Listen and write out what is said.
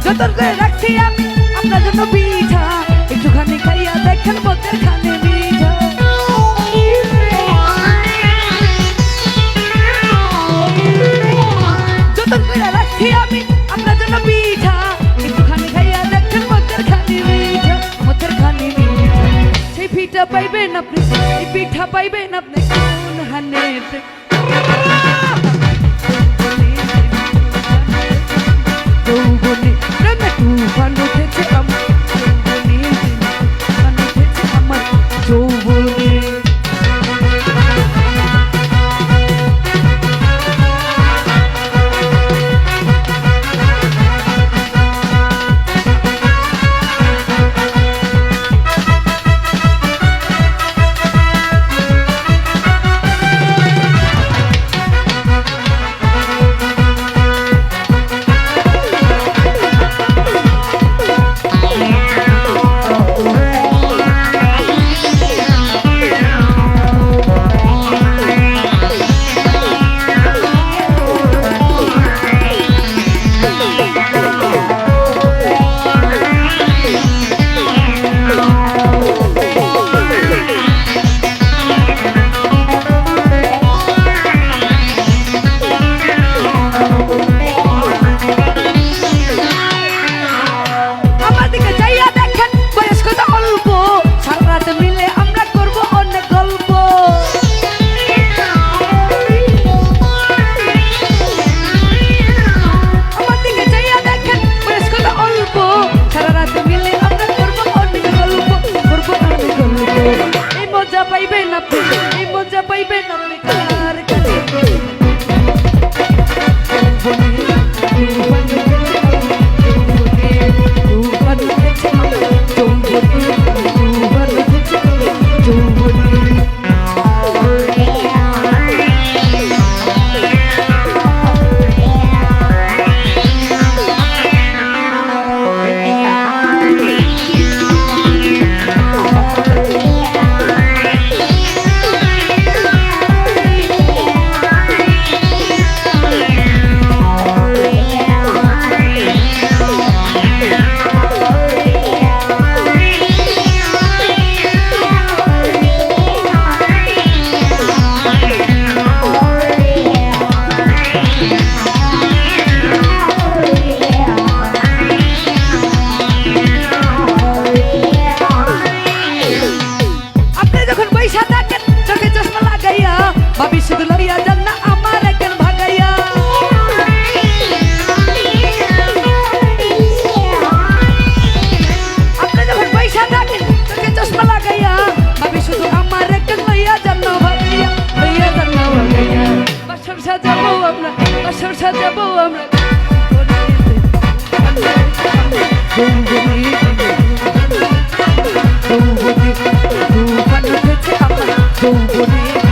যতন করে রাখছি আমি আপনার জন্য পিঠা, একটুখানি খাইয়া দেখেন মতের খানে মিঠা। যতন করে রাখছি আমি আপনার জন্য পিঠা, একটুখানি খাইয়া দেখেন মতের খানি মিঠা, মতের খানি মিঠা। সেই পিঠা পাইবেন আপনি, এই পিঠা পাইবেন আপনি কোন হানেতে? যৌবনে প্রেমে তুফান উঠেছে আমার, যৌবনে তুফান উঠেছে আমার যৌবনে। ভাবি শুধু লইয়া যান না আমার একজন ভাগাইয়া, আপনি যখন পয়সা থাকেন চোখে চশমা লাগাইয়া, ভাবি শুধু আমার একজন লইয়া যান না ভাগাইয়া, লইয়া যান না ভাগাইয়া। বাসর সাজাবো আমরা, বাসর সাজাবো আমরা যৌবনে, তুফান উঠেছে আমার যৌবনে।